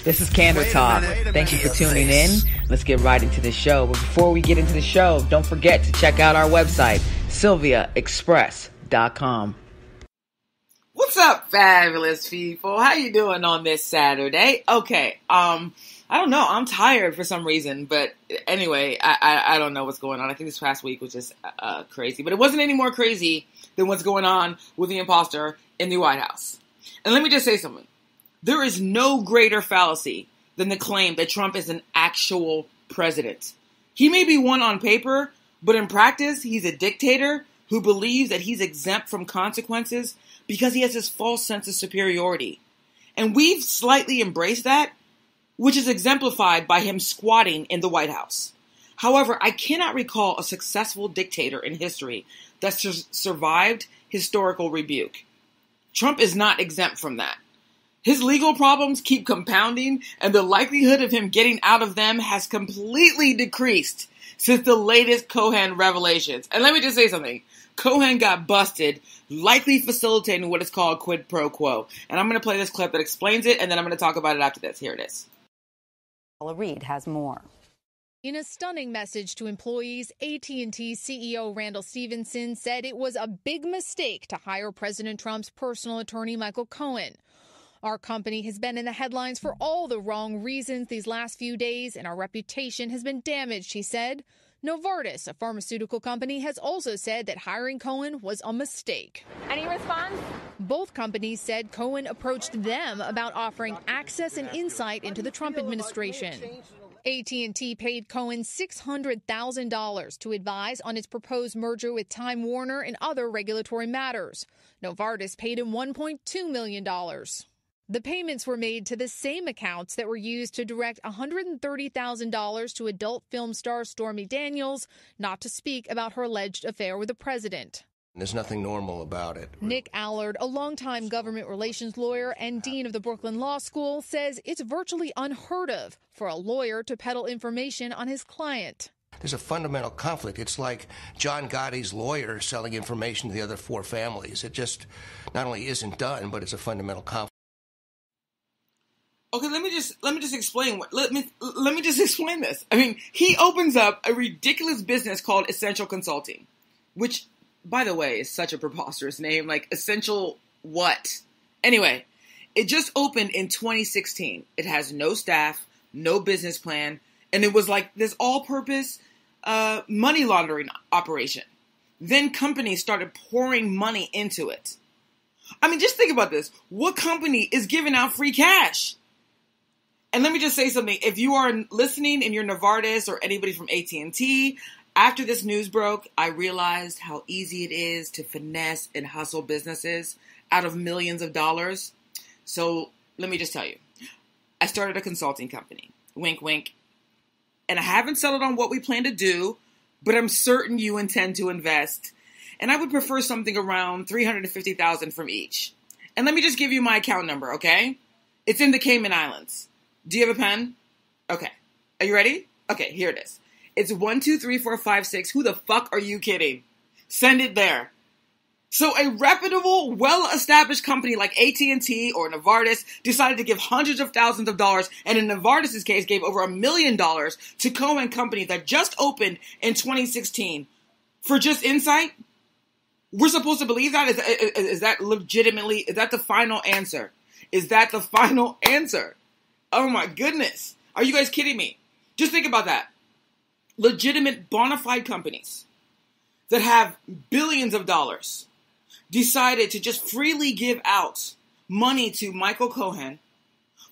This is Candor Talk. Thank you for tuning in. Let's get right into the show. But before we get into the show, don't forget to check out our website, sylviaexpress.com. What's up, fabulous people? How you doing on this Saturday? Okay, I don't know. I'm tired for some reason, but anyway, I don't know what's going on. I think this past week was just crazy, but it wasn't any more crazy than what's going on with the imposter in the White House. And let me just say something. There is no greater fallacy than the claim that Trump is an actual president. He may be one on paper, but in practice, he's a dictator who believes that he's exempt from consequences because he has this false sense of superiority. And we've slightly embraced that, which is exemplified by him squatting in the White House. However, I cannot recall a successful dictator in history that survived historical rebuke. Trump is not exempt from that. His legal problems keep compounding, and the likelihood of him getting out of them has completely decreased since the latest Cohen revelations. And let me just say something. Cohen got busted, likely facilitating what is called quid pro quo. And I'm going to play this clip that explains it, and then I'm going to talk about it after this. Here it is. Reed has more. In a stunning message to employees, AT&T CEO Randall Stephenson said it was a big mistake to hire President Trump's personal attorney, Michael-Cohen. Our company has been in the headlines for all the wrong reasons these last few days, and our reputation has been damaged, he said. Novartis, a pharmaceutical company, has also said that hiring Cohen was a mistake. Any response? Both companies said Cohen approached them about offering access and insight into the Trump administration. AT&T paid Cohen $600,000 to advise on its proposed merger with Time Warner and other regulatory matters. Novartis paid him $1.2 million. The payments were made to the same accounts that were used to direct $130,000 to adult film star Stormy Daniels, not to speak about her alleged affair with the president. There's nothing normal about it. Nick Allard, a longtime government relations lawyer and dean of the Brooklyn Law School, says it's virtually unheard of for a lawyer to peddle information on his client. There's a fundamental conflict. It's like John Gotti's lawyer selling information to the other four families. It just not only isn't done, but it's a fundamental conflict. Okay, let me just explain. Let me just explain this. I mean, he opens up a ridiculous business called Essential Consulting, which, by the way, is such a preposterous name. Like, essential what? Anyway, it just opened in 2016. It has no staff, no business plan, and it was like this all-purpose money laundering operation. Then companies started pouring money into it. I mean, just think about this. What company is giving out free cash? And let me just say something. If you are listening and you're Novartis or anybody from AT&T, after this news broke, I realized how easy it is to finesse and hustle businesses out of millions of dollars. So let me just tell you, I started a consulting company, wink, wink, and I haven't settled on what we plan to do, but I'm certain you intend to invest. And I would prefer something around $350,000 from each. And let me just give you my account number, okay? It's in the Cayman Islands. Do you have a pen? Okay. Are you ready? Okay, here it is. It's 123456. Who the fuck are you kidding? Send it there. So a reputable, well-established company like AT&T or Novartis decided to give hundreds of thousands of dollars, and in Novartis' case gave over $1 million to Cohen Company that just opened in 2016 for just insight? We're supposed to believe that? Is that legitimately, is that the final answer? Is that the final answer? Oh my goodness. Are you guys kidding me? Just think about that. Legitimate bona fide companies that have billions of dollars decided to just freely give out money to Michael-Cohen,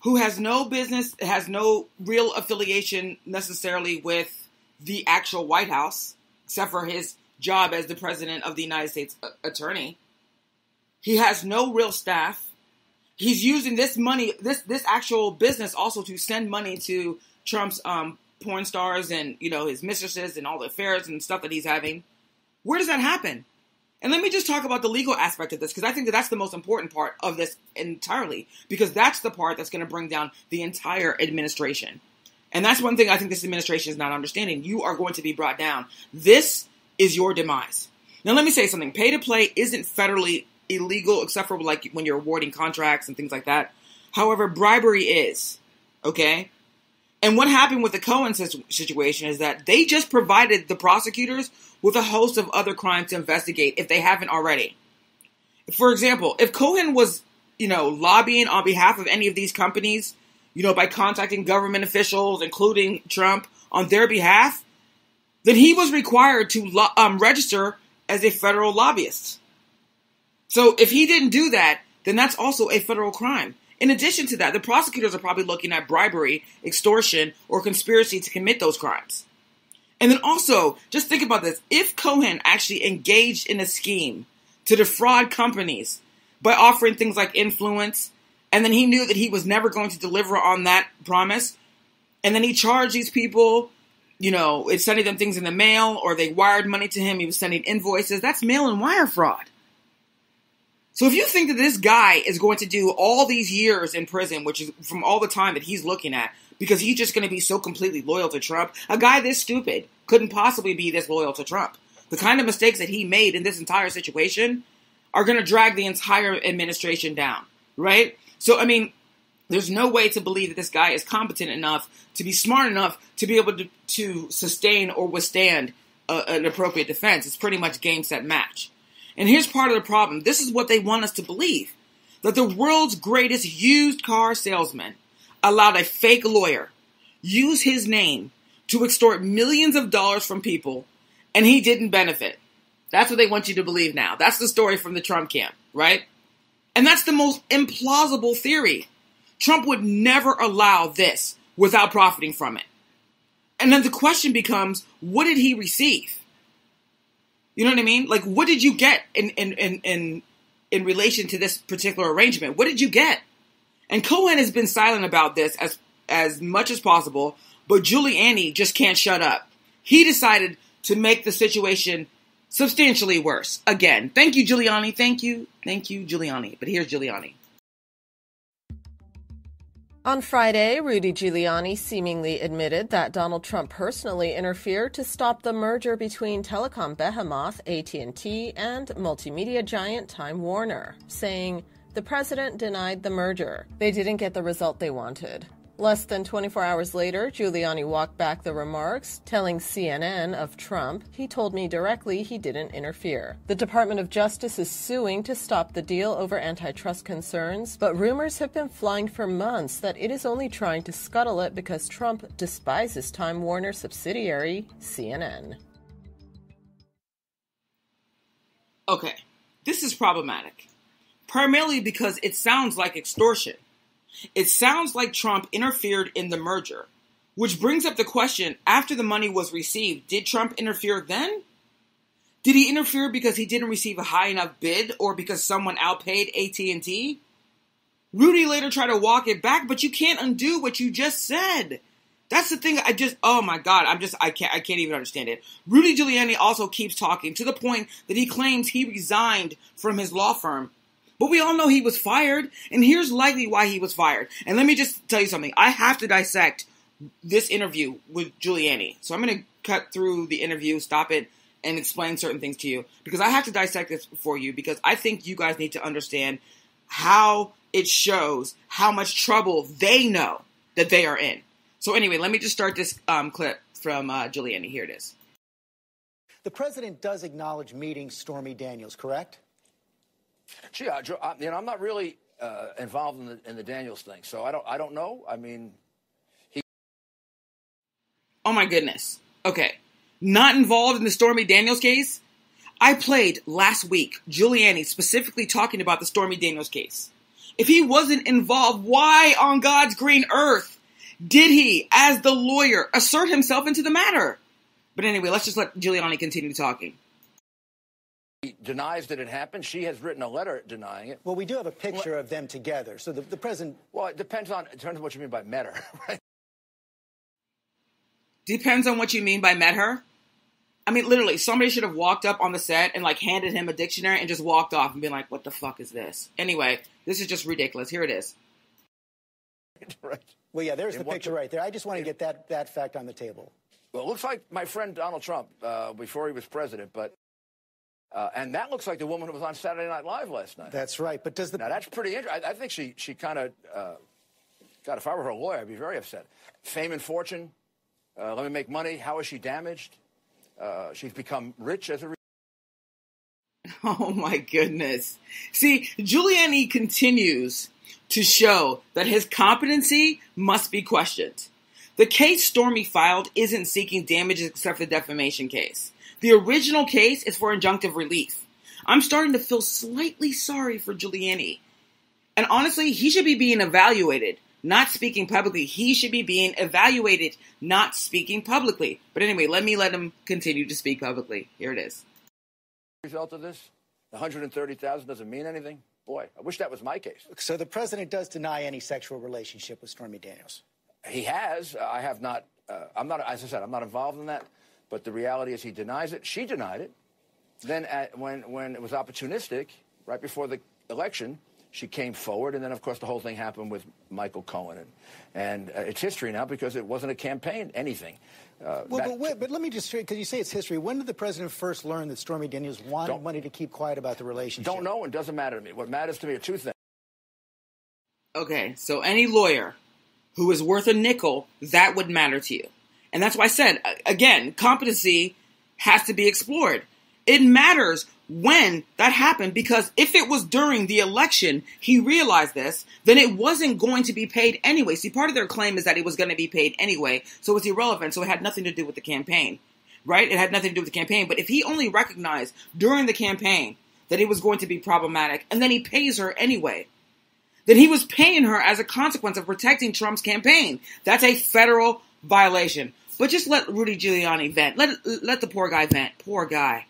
who has no business, has no real affiliation necessarily with the actual White House, except for his job as the president of the United States attorney. He has no real staff. He's using this money, this actual business also to send money to Trump's porn stars and, you know, his mistresses and all the affairs and stuff that he's having. Where does that happen? And let me just talk about the legal aspect of this, because I think that that's the most important part of this entirely, because that's the part that's going to bring down the entire administration. And that's one thing I think this administration is not understanding. You are going to be brought down. This is your demise. Now, let me say something. Pay to play isn't federally illegal, except for like when you're awarding contracts and things like that. However, bribery is. Okay? And what happened with the Cohen situation is that they just provided the prosecutors with a host of other crimes to investigate if they haven't already. For example, if Cohen was, lobbying on behalf of any of these companies, by contacting government officials, including Trump, on their behalf, then he was required to register as a federal lobbyist. So if he didn't do that, then that's also a federal crime. In addition to that, the prosecutors are probably looking at bribery, extortion, or conspiracy to commit those crimes. And then also, just think about this. If Cohen actually engaged in a scheme to defraud companies by offering things like influence, and then he knew that he was never going to deliver on that promise, and then he charged these people, it's sending them things in the mail, or they wired money to him, he was sending invoices, that's mail and wire fraud. So if you think that this guy is going to do all these years in prison, which is from all the time that he's looking at, because he's just going to be so completely loyal to Trump, a guy this stupid couldn't possibly be this loyal to Trump. The kind of mistakes that he made in this entire situation are going to drag the entire administration down, right? So, there's no way to believe that this guy is competent enough, to be smart enough, to be able to sustain or withstand an appropriate defense. It's pretty much game, set, match. And here's part of the problem. This is what they want us to believe. That the world's greatest used car salesman allowed a fake lawyer use his name to extort millions of dollars from people, and he didn't benefit. That's what they want you to believe now. That's the story from the Trump camp, right? And that's the most implausible theory. Trump would never allow this without profiting from it. And then the question becomes, what did he receive? You know what I mean? Like, what did you get in relation to this particular arrangement? What did you get? And Cohen has been silent about this as much as possible, but Giuliani just can't shut up. He decided to make the situation substantially worse. Again, thank you, Giuliani. Thank you, Giuliani. But here's Giuliani. On Friday, Rudy Giuliani seemingly admitted that Donald Trump personally interfered to stop the merger between telecom behemoth AT&T and multimedia giant Time Warner, saying, "The president denied the merger. They didn't get the result they wanted." Less than 24 hours later, Giuliani walked back the remarks, telling CNN of Trump, "He told me directly he didn't interfere." The Department of Justice is suing to stop the deal over antitrust concerns, but rumors have been flying for months that it is only trying to scuttle it because Trump despises Time Warner subsidiary, CNN. Okay, this is problematic, primarily because it sounds like extortion. It sounds like Trump interfered in the merger, which brings up the question, after the money was received, did Trump interfere then? Did he interfere because he didn't receive a high enough bid or because someone outpaid AT&T? Rudy later tried to walk it back, but you can't undo what you just said. That's the thing. Oh my God, I can't even understand it. Rudy Giuliani also keeps talking to the point that he claims he resigned from his law firm. But we all know he was fired, and here's likely why he was fired. And let me just tell you something. I have to dissect this interview with Giuliani. So I'm going to cut through the interview, stop it, and explain certain things to you. Because I have to dissect this for you, because I think you guys need to understand how it shows how much trouble they know that they are in. So anyway, let me just start this clip from Giuliani. Here it is. The president does acknowledge meeting Stormy Daniels, correct? Gee, I'm not really involved in the Daniels thing, so I don't know. Oh my goodness. Okay, not involved in the Stormy Daniels case. I played last week Giuliani specifically talking about the Stormy Daniels case. If he wasn't involved, why on God's green earth did he, as the lawyer, assert himself into the matter? But anyway, let's just let Giuliani continue talking. He denies that it happened. She has written a letter denying it. Well, we do have a picture of them together. So the president... Well, it depends on what you mean by met her, right? Depends on what you mean by met her? I mean, literally, somebody should have walked up on the set and, handed him a dictionary and just walked off and been like, what the fuck is this? Anyway, this is just ridiculous. Here it is. Right. Well, yeah, there's the picture right there. I just want to get that fact on the table. Well, it looks like my friend Donald Trump before he was president, but... and that looks like the woman who was on Saturday Night Live last night. That's right. But does the... Now, that's pretty interesting. I think she kind of God, if I were her lawyer, I'd be very upset. Fame and fortune. Let me make money. How is she damaged? She's become rich as a result. Oh, my goodness. See, Giuliani continues to show that his competency must be questioned. The case Stormy filed isn't seeking damages except for the defamation case. The original case is for injunctive relief. I'm starting to feel slightly sorry for Giuliani. And honestly, he should be being evaluated, not speaking publicly. He should be being evaluated, not speaking publicly. But anyway, let him continue to speak publicly. Here it is. Result of this, 130,000 doesn't mean anything. Boy, I wish that was my case. So the president does deny any sexual relationship with Stormy Daniels. He has. I have not. I'm not. As I said, I'm not involved in that. But the reality is, he denies it. She denied it. Then, when it was opportunistic, right before the election, she came forward, and then, of course, the whole thing happened with Michael-Cohen, and it's history now because it wasn't a campaign, anything. But let me just, because you say it's history. When did the president first learn that Stormy Daniels wanted money to keep quiet about the relationship? Don't know, and doesn't matter to me. What matters to me are two things. Okay, so any lawyer who is worth a nickel, that would matter to you. And that's why I said, again, competency has to be explored. It matters when that happened, because if it was during the election, he realized this, then it wasn't going to be paid anyway. See, part of their claim is that it was going to be paid anyway, so it's irrelevant. So it had nothing to do with the campaign, right? It had nothing to do with the campaign. But if he only recognized during the campaign that it was going to be problematic, and then he pays her anyway, then he was paying her as a consequence of protecting Trump's campaign. That's a federal violation. But just let Rudy Giuliani vent. Let the poor guy vent. Poor guy.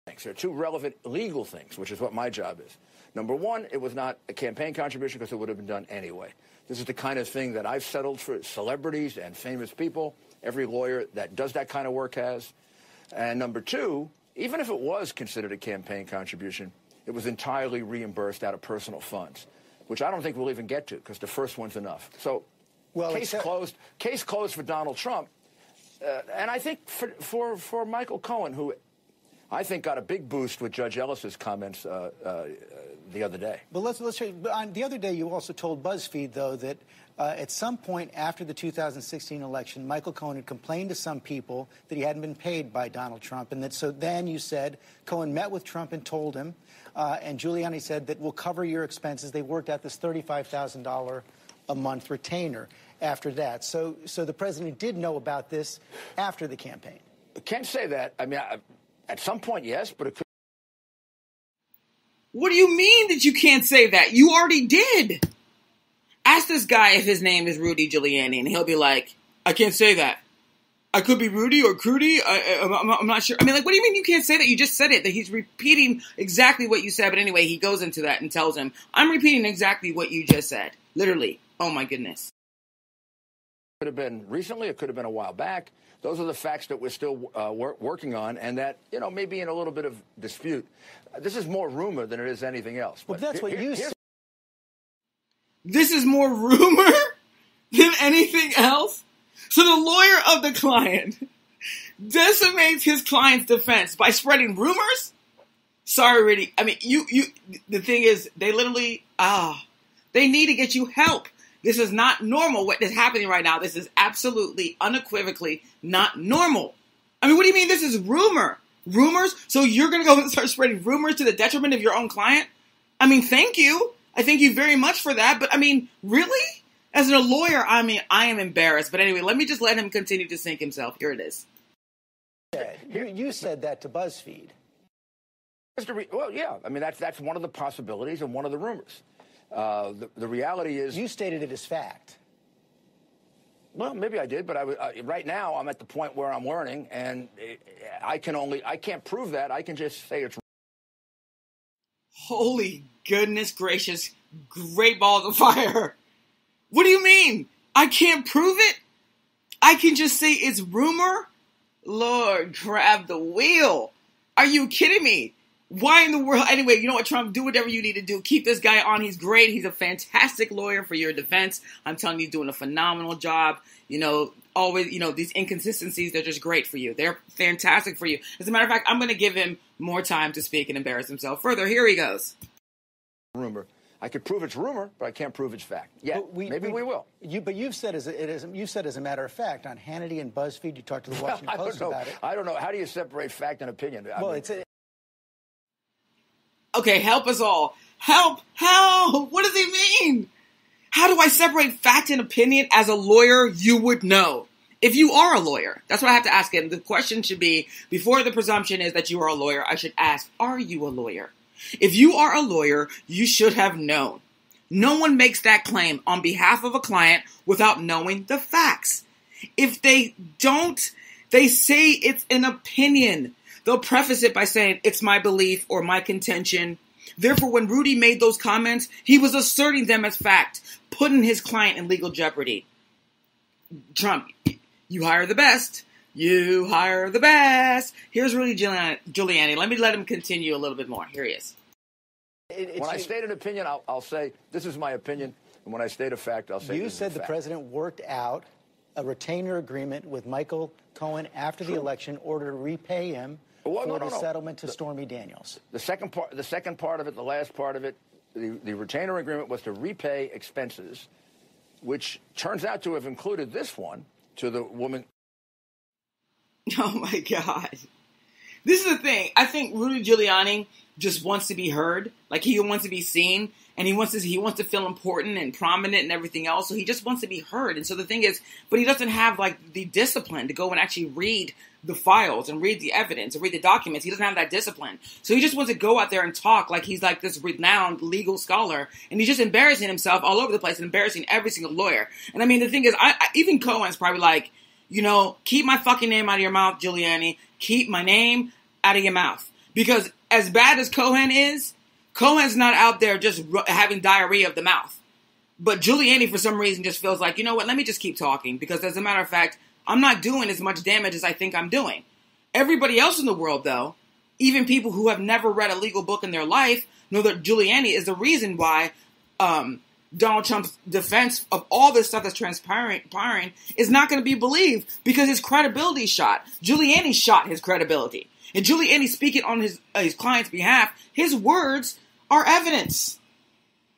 There are two relevant legal things, which is what my job is. Number one, it was not a campaign contribution because it would have been done anyway. This is the kind of thing that I've settled for celebrities and famous people. Every lawyer that does that kind of work has. And number two, even if it was considered a campaign contribution, it was entirely reimbursed out of personal funds, which I don't think we'll even get to because the first one's enough. So case closed for Donald Trump. And I think for Michael-Cohen, who I think got a big boost with Judge Ellis's comments the other day. But let's the other day you also told BuzzFeed, though, that at some point after the 2016 election, Michael-Cohen had complained to some people that he hadn't been paid by Donald Trump, and that so then you said Cohen met with Trump and told him, and Giuliani said that we'll cover your expenses. They worked out this $35,000 a month retainer after that. So the president did know about this after the campaign. I can't say that. I mean, at some point, yes, but it could. What do you mean that you can't say that? You already did. Ask this guy if his name is Rudy Giuliani, and he'll be like, I can't say that. I could be Rudy or Crudy. I'm not sure. I mean, like, what do you mean you can't say that? You just said it, that he's repeating exactly what you said. But anyway, he goes into that and tells him, I'm repeating exactly what you just said. Literally. Oh, my goodness. Could have been recently. It could have been a while back. Those are the facts that we're still working on, and that, may be in a little bit of dispute. This is more rumor than it is anything else. Well, that's what you said. This is more rumor than anything else? So the lawyer of the client decimates his client's defense by spreading rumors? Sorry, Rudy. I mean, the thing is, they literally, they need to get you help. This is not normal, what is happening right now. This is absolutely, unequivocally not normal. I mean, what do you mean this is rumor? Rumors? So you're going to go and start spreading rumors to the detriment of your own client? I mean, thank you. I thank you very much for that. But I mean, really? As a lawyer, I mean, I am embarrassed. But anyway, let me just let him continue to sink himself. Here it is. You said that to BuzzFeed. Well, yeah. I mean, that's one of the possibilities and one of the rumors. The reality is... You stated it as fact. Well, maybe I did, but right now I'm at the point where I'm learning, and I can't prove that. I can just say it's... Holy goodness gracious, great balls of fire. What do you mean? I can't prove it? I can just say it's rumor? Lord, grab the wheel. Are you kidding me? Why in the world? Anyway, you know what, Trump? Do whatever you need to do. Keep this guy on. He's great. He's a fantastic lawyer for your defense. I'm telling you, he's doing a phenomenal job. Always, these inconsistencies, they're just great for you. They're fantastic for you. As a matter of fact, I'm going to give him more time to speak and embarrass himself further. Here he goes. Rumor. I could prove it's rumor, but I can't prove it's fact. Yeah, maybe we will. But you've said as a matter of fact on Hannity and BuzzFeed. You talked to the Washington Post about it. I don't know. How do you separate fact and opinion? Okay, help us all. Help! What does he mean? How do I separate fact and opinion? As a lawyer, you would know. If you are a lawyer, that's what I have to ask him. The question should be, before the presumption is that you are a lawyer, I should ask, are you a lawyer? If you are a lawyer, you should have known. No one makes that claim on behalf of a client without knowing the facts. If they don't, they say it's an opinion. They'll preface it by saying, it's my belief or my contention. Therefore, when Rudy made those comments, he was asserting them as fact, putting his client in legal jeopardy. Trump, you hire the best. You hire the best. Here's Rudy-Giuliani. Let him continue a little bit more. Here he is. When I state an opinion, I'll say, this is my opinion. And when I state a fact, I'll say, you said the president worked out a retainer agreement with Michael-Cohen after the election in order to repay him for the settlement to Stormy Daniels. The second part of it, the last part of it, the retainer agreement was to repay expenses, which turns out to have included this one to the woman. Oh, my God. This is the thing. I think Rudy-Giuliani just wants to be heard. Like, he wants to be seen. And he wants to feel important and prominent and everything else. So he just wants to be heard. And so the thing is, but he doesn't have, like, the discipline to go and actually read the files and read the evidence and read the documents. He doesn't have that discipline. So he just wants to go out there and talk like he's, like, this renowned legal scholar. And he's just embarrassing himself all over the place and embarrassing every single lawyer. And, I mean, the thing is, even Cohen's probably like, you know, keep my fucking name out of your mouth, Giuliani. Keep my name out of your mouth. Because as bad as Cohen is, Cohen's not out there just having diarrhea of the mouth. But Giuliani, for some reason, just feels like, you know what, let me just keep talking. Because as a matter of fact, I'm not doing as much damage as I think I'm doing. Everybody else in the world, though, even people who have never read a legal book in their life, know that Giuliani is the reason why Donald Trump's defense of all this stuff that's transpiring is not going to be believed because his credibility shot. Giuliani shot his credibility. And Giuliani speaking on his client's behalf, his words are evidence.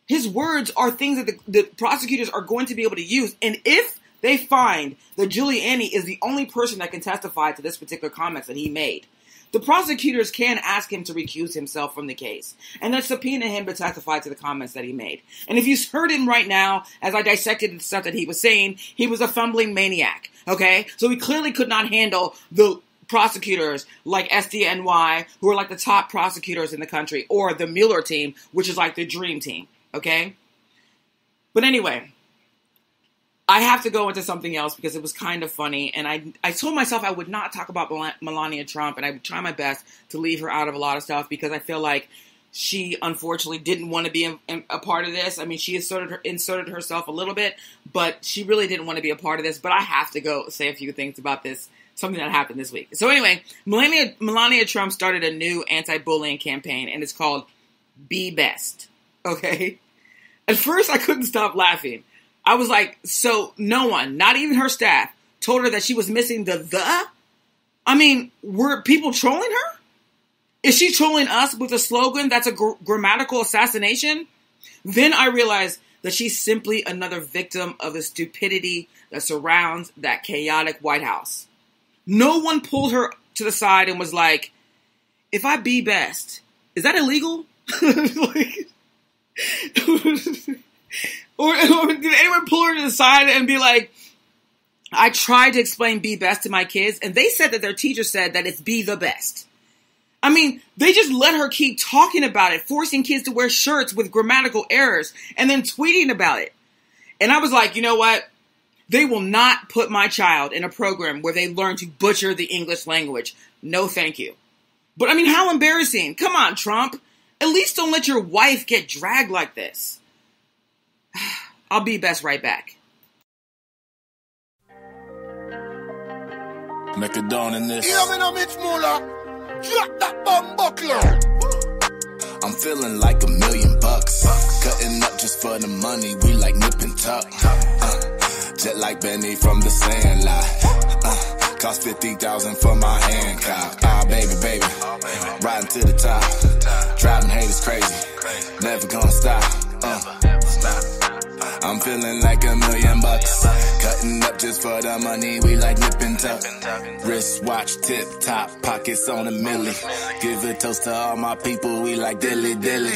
His words are things that the prosecutors are going to be able to use. And if they find that Giuliani is the only person that can testify to this particular comments that he made, the prosecutors can ask him to recuse himself from the case. And then subpoena him to testify to the comments that he made. And if you heard him right now, as I dissected the stuff that he was saying, he was a fumbling maniac. Okay? So he clearly could not handle the prosecutors like SDNY, who are like the top prosecutors in the country, or the Mueller team, which is like the dream team. Okay? But anyway, I have to go into something else because it was kind of funny. And I told myself I would not talk about Melania Trump, and I would try my best to leave her out of a lot of stuff because I feel like she unfortunately didn't want to be a part of this. I mean, she inserted herself a little bit, but she really didn't want to be a part of this. But I have to go say a few things about this, something that happened this week. So anyway, Melania Trump started a new anti-bullying campaign, and it's called Be Best. Okay? At first, I couldn't stop laughing. I was like, so no one, not even her staff, told her that she was missing the? I mean, were people trolling her? Is she trolling us with a slogan that's a grammatical assassination? Then I realized that she's simply another victim of the stupidity that surrounds that chaotic White House. No one pulled her to the side and was like, if I be best, is that illegal? Or did anyone pull her to the side and be like, I tried to explain be best to my kids, and they said that their teacher said that it's be the best. I mean, they just let her keep talking about it, forcing kids to wear shirts with grammatical errors, and then tweeting about it. And I was like, you know what? They will not put my child in a program where they learn to butcher the English language. No, thank you. But I mean, how embarrassing. Come on, Trump. At least don't let your wife get dragged like this. I'll be best right back. Make it down in this. Drop that bomb buckler. I'm feeling like $1 million. Cutting up just for the money. We like nip and tuck. Jet like Benny from the Sandlot. Cost 50,000 for my Hancock. Ah, baby, baby, riding to the top. Driving haters crazy, never gonna stop. I'm feeling like $1 million. Cutting up just for the money, we like nip and tuck. Wristwatch, tip top, pockets on a milli. Give a toast to all my people, we like dilly dilly.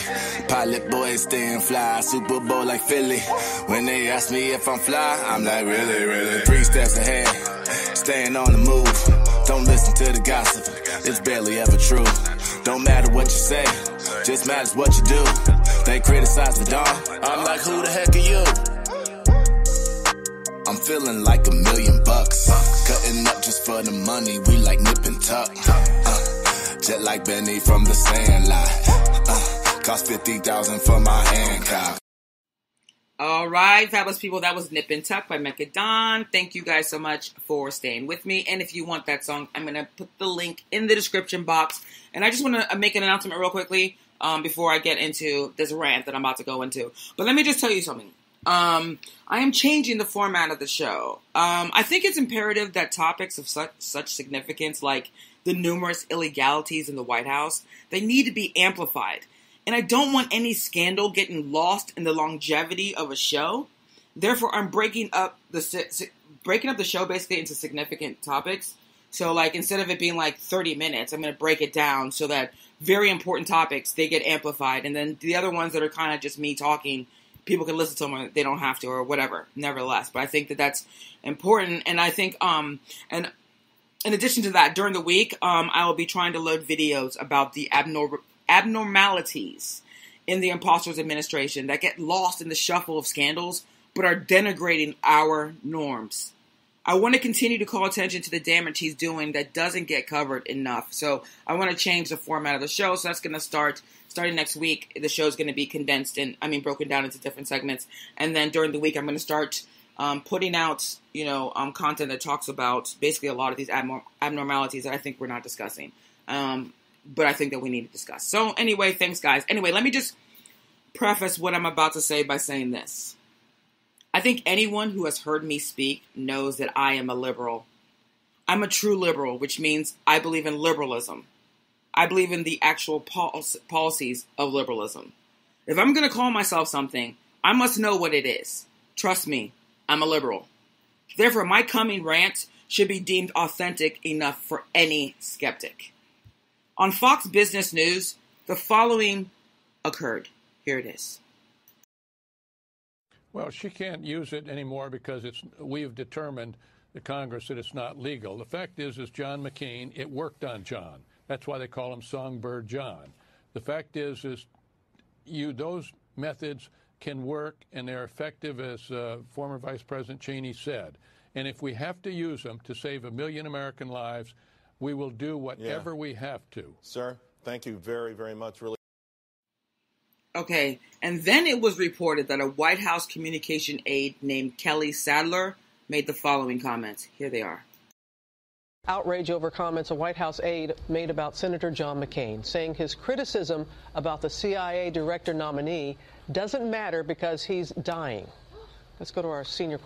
Pilot boys staying fly, Super Bowl like Philly. When they ask me if I'm fly, I'm like really, really. 3 steps ahead, staying on the move. Don't listen to the gossip, it's barely ever true. Don't matter what you say, just matters what you do. They criticize the dawn, I'm like, who the heck are you? I'm feeling like $1 million. Cutting up just for the money, we like nip and tuck. Jet like Benny from the Sandlot. Cost 50,000 for my Hancock. All right, fabulous people, that was Nip and Tuck by Mecca Don. Thank you guys so much for staying with me. And if you want that song, I'm going to put the link in the description box. And I just want to make an announcement real quickly before I get into this rant that I'm about to go into. But let me just tell you something. I am changing the format of the show. I think it's imperative that topics of such significance, like the numerous illegalities in the White House, they need to be amplified. And I don't want any scandal getting lost in the longevity of a show. Therefore, I'm breaking up the show basically into significant topics. So, like, instead of it being like 30 minutes, I'm going to break it down so that very important topics, they get amplified. And then the other ones that are kind of just me talking, people can listen to them or they don't have to or whatever, nevertheless. But I think that that's important. And I think, and in addition to that, during the week, I will be trying to load videos about the abnormalities in the imposter's administration that get lost in the shuffle of scandals, but are denigrating our norms. I want to continue to call attention to the damage he's doing that doesn't get covered enough. So I want to change the format of the show. So that's going to starting next week. The show is going to be broken down into different segments. And then during the week, I'm going to start putting out, content that talks about basically a lot of these abnormalities that I think we're not discussing. But I think that we need to discuss. So anyway, thanks guys. Anyway, let me just preface what I'm about to say by saying this. I think anyone who has heard me speak knows that I am a liberal. I'm a true liberal, which means I believe in liberalism. I believe in the actual policies of liberalism. If I'm going to call myself something, I must know what it is. Trust me, I'm a liberal. Therefore, my coming rant should be deemed authentic enough for any skeptic. On Fox Business News, the following occurred. Here it is. Well, she can't use it anymore because we've determined, the Congress, that it's not legal. The fact is John McCain, it worked on John. That's why they call him Songbird John. The fact is those methods can work, and they're effective, as former Vice President Cheney said. And if we have to use them to save 1 million American lives, we will do whatever we have to. Sir, thank you very, very much. Really. Okay, and then it was reported that a White House communication aide named Kelly-Sadler made the following comments. Here they are. Outrage over comments a White House aide made about Senator John McCain, saying his criticism about the CIA director nominee doesn't matter because he's dying. Let's go to our senior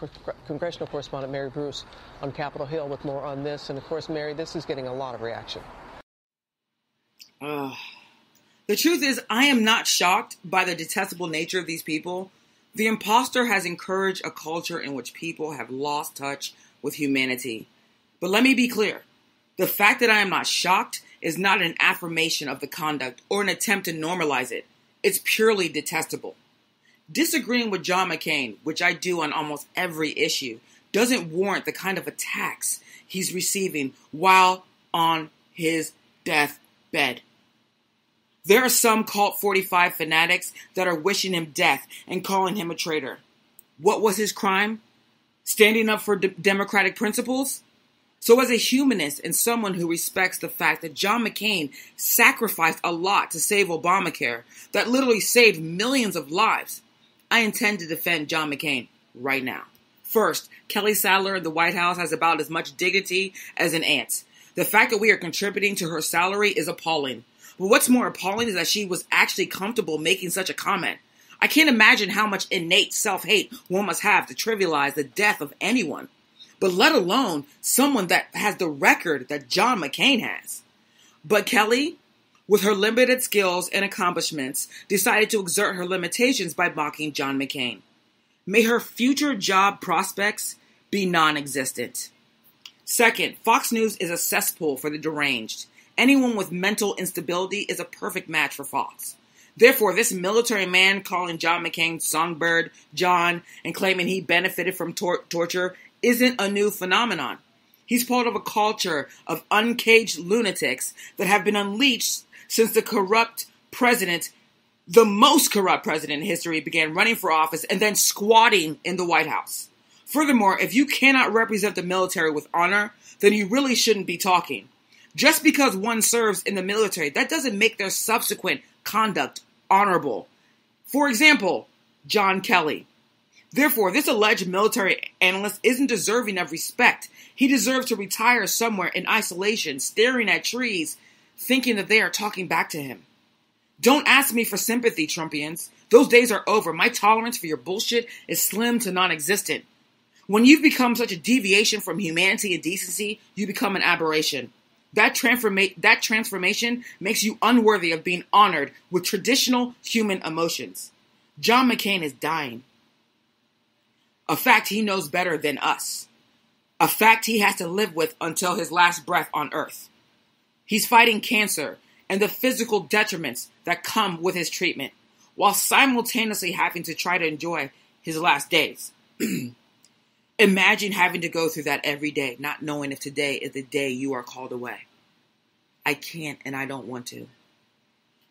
congressional correspondent, Mary Bruce, on Capitol Hill with more on this. And, of course, Mary, this is getting a lot of reaction. The truth is, I am not shocked by the detestable nature of these people. The imposter has encouraged a culture in which people have lost touch with humanity. But let me be clear. The fact that I am not shocked is not an affirmation of the conduct or an attempt to normalize it. It's purely detestable. Disagreeing with John McCain, which I do on almost every issue, doesn't warrant the kind of attacks he's receiving while on his deathbed. There are some Cult 45 fanatics that are wishing him death and calling him a traitor. What was his crime? Standing up for democratic principles? So as a humanist and someone who respects the fact that John McCain sacrificed a lot to save Obamacare, that literally saved millions of lives, I intend to defend John McCain right now. First, Kelly-Sadler in the White House has about as much dignity as an ant. The fact that we are contributing to her salary is appalling. But what's more appalling is that she was actually comfortable making such a comment. I can't imagine how much innate self-hate one must have to trivialize the death of anyone. but let alone someone that has the record that John McCain has. But Kelly, with her limited skills and accomplishments, decided to exert her limitations by mocking John McCain. May her future job prospects be non-existent. Second, Fox News is a cesspool for the deranged. Anyone with mental instability is a perfect match for Fox. Therefore, this military man calling John McCain Songbird John and claiming he benefited from torture isn't a new phenomenon. He's part of a culture of uncaged lunatics that have been unleashed since the most corrupt president in history began running for office and then squatting in the White House. Furthermore, if you cannot represent the military with honor, then you really shouldn't be talking. Just because one serves in the military, that doesn't make their subsequent conduct honorable. For example, John Kelly. Therefore, this alleged military analyst isn't deserving of respect. He deserves to retire somewhere in isolation, staring at trees, thinking that they are talking back to him. Don't ask me for sympathy, Trumpians. Those days are over. My tolerance for your bullshit is slim to non-existent. When you've become such a deviation from humanity and decency, you become an aberration. That transformation makes you unworthy of being honored with traditional human emotions. John McCain is dying. A fact he knows better than us. A fact he has to live with until his last breath on earth. He's fighting cancer and the physical detriments that come with his treatment, while simultaneously having to try to enjoy his last days. Imagine having to go through that every day, not knowing if today is the day you are called away. I can't and I don't want to.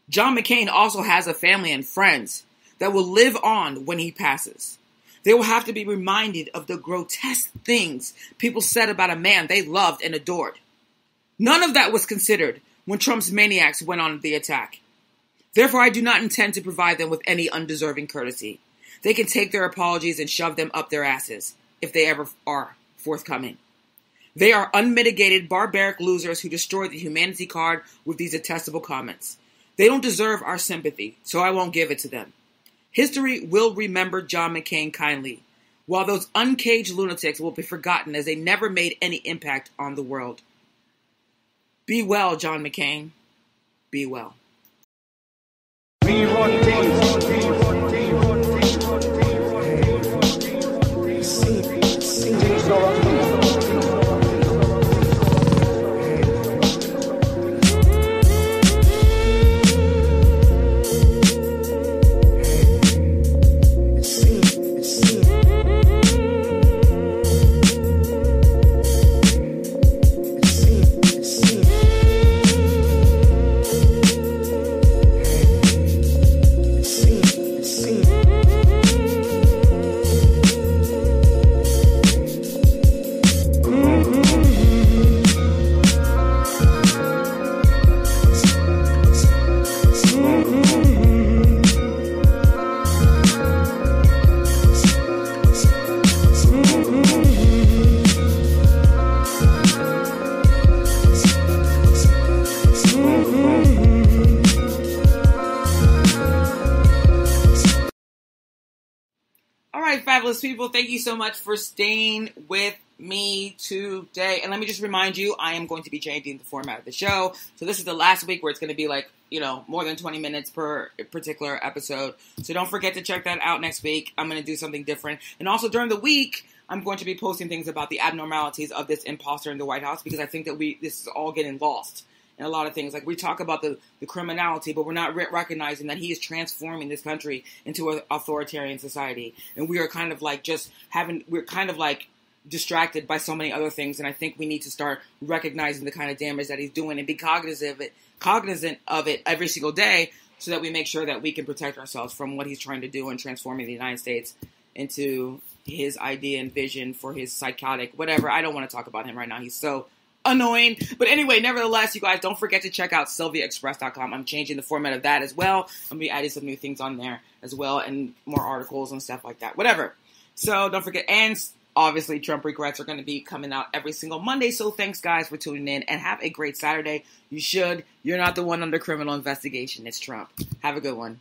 John McCain also has a family and friends that will live on when he passes. They will have to be reminded of the grotesque things people said about a man they loved and adored. None of that was considered when Trump's maniacs went on the attack. Therefore, I do not intend to provide them with any undeserving courtesy. They can take their apologies and shove them up their asses, if they ever are forthcoming. They are unmitigated, barbaric losers who destroyed the humanity card with these detestable comments. They don't deserve our sympathy, so I won't give it to them. History will remember John McCain kindly, while those uncaged lunatics will be forgotten as they never made any impact on the world. Be well, John McCain. Be well. Fabulous people, thank you so much for staying with me today. And let me just remind you, I am going to be changing the format of the show. So this is the last week where it's going to be like, more than 20 minutes per particular episode. So don't forget to check that out next week. I'm going to do something different. And also during the week, I'm going to be posting things about the abnormalities of this imposter in the White House, because I think that this is all getting lost in a lot of things. Like, we talk about the criminality, but we're not recognizing that he is transforming this country into an authoritarian society. And we are kind of like we're kind of like distracted by so many other things. And I think we need to start recognizing the kind of damage that he's doing and be cognizant of it every single day, so that we make sure that we can protect ourselves from what he's trying to do in transforming the United States into his idea and vision for his psychotic, whatever. I don't want to talk about him right now. He's so annoying. But anyway, nevertheless, you guys, don't forget to check out SylviaExpress.com. I'm changing the format of that as well. I'm going to be adding some new things on there as well, and more articles and stuff like that. Whatever. So don't forget. And obviously, Trump Regrets are going to be coming out every single Monday. So thanks, guys, for tuning in, and have a great Saturday. You should. You're not the one under criminal investigation. It's Trump. Have a good one.